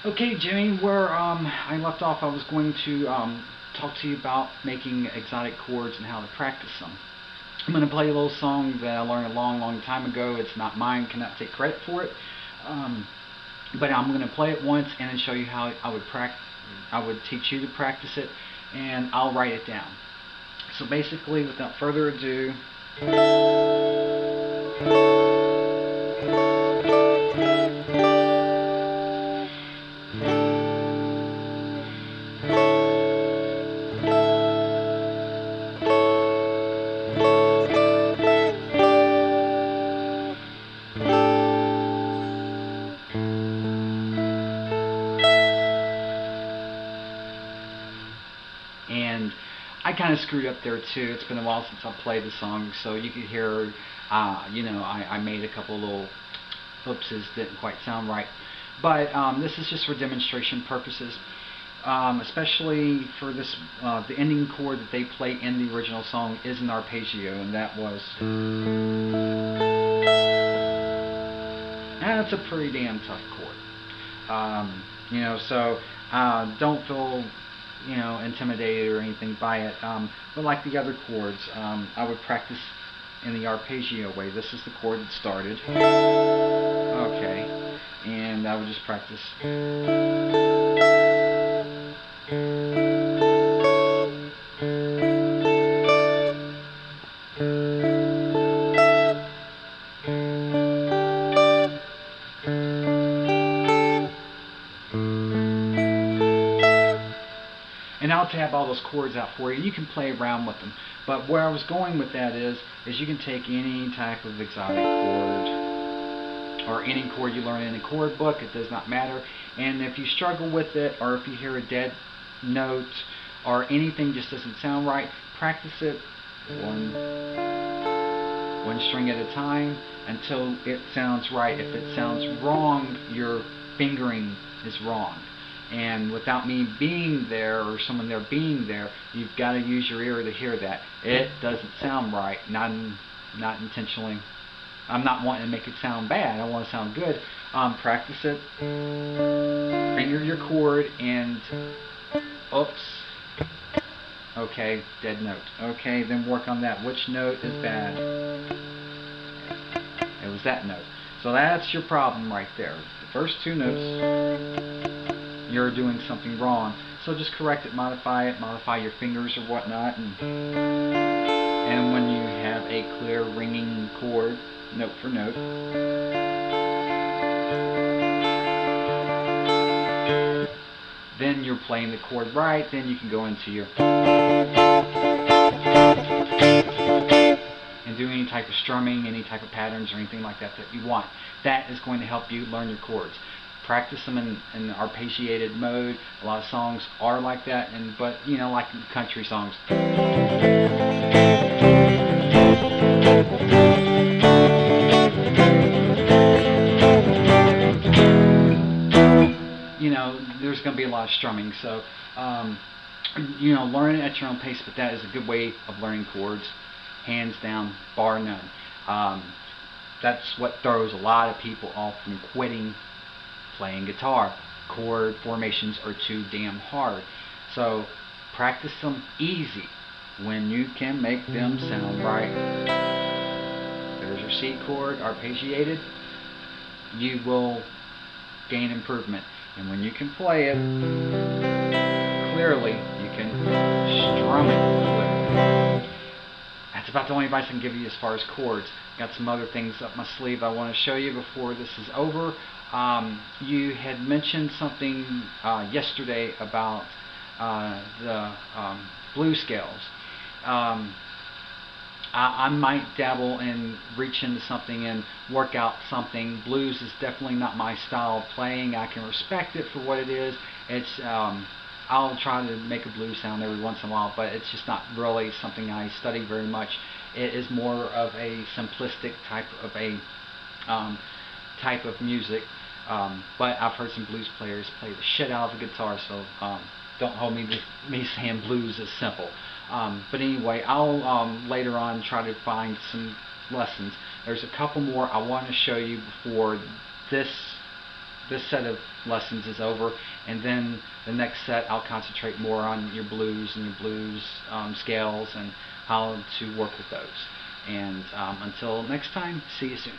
Okay, Jimmy, where I left off, I was going to talk to you about making exotic chords and how to practice them. I'm going to play a little song that I learned a long, long time ago. It's not mine, cannot take credit for it. Um, but I'm going to play it once and then show you how I would teach you to practice it, and I'll write it down. So basically, without further ado, and I kind of screwed up there too. It's been a while since I played the song, so you could hear, I made a couple little oopses, didn't quite sound right. But this is just for demonstration purposes, especially for this. The ending chord that they play in the original song is an arpeggio, and that was. That's a pretty damn tough chord. So don't feel intimidated or anything by it. But like the other chords, I would practice in the arpeggio way. This is the chord that started. Okay, and I would just practice. And I'll tab all those chords out for you. You can play around with them. But where I was going with that is you can take any type of exotic chord or any chord you learn in a chord book. It does not matter. And if you struggle with it, or if you hear a dead note or anything just doesn't sound right, practice it one string at a time until it sounds right. If it sounds wrong, your fingering is wrong. And without me being there or someone there being there, you've got to use your ear to hear that. It doesn't sound right, not intentionally. I'm not wanting to make it sound bad. I want to sound good. Practice it. Finger your chord and oops. Okay, dead note. Okay, then work on that. Which note is bad? It was that note. So that's your problem right there. The first two notes, you're doing something wrong. So just correct it, modify your fingers or whatnot, and when you have a clear ringing chord, note for note, then you're playing the chord right. Then you can go into your and do any type of strumming, any type of patterns or anything like that that you want. That is going to help you learn your chords. Practice them in arpeggiated mode. A lot of songs are like that, but like country songs. There's going to be a lot of strumming, so learn it at your own pace. But that is a good way of learning chords, hands down, bar none. That's what throws a lot of people off from quitting playing guitar. Chord formations are too damn hard. So practice them easy when you can make them sound right. There's your C chord, arpeggiated. You will gain improvement. And when you can play it clearly, you can strum it clearly. That's about the only advice I can give you as far as chords. Got some other things up my sleeve I want to show you before this is over. You had mentioned something yesterday about the blues scales. I might dabble and reach into something and work out something. Blues is definitely not my style of playing. I can respect it for what it is. It's I'll try to make a blues sound every once in a while, but it's just not really something I study very much. It is more of a simplistic type of music. But I've heard some blues players play the shit out of the guitar, so don't hold me saying blues is simple. But anyway, I'll later on try to find some lessons. There's a couple more I want to show you before this this set of lessons is over, and then the next set I'll concentrate more on your blues and your blues scales and how to work with those. And until next time, see you soon.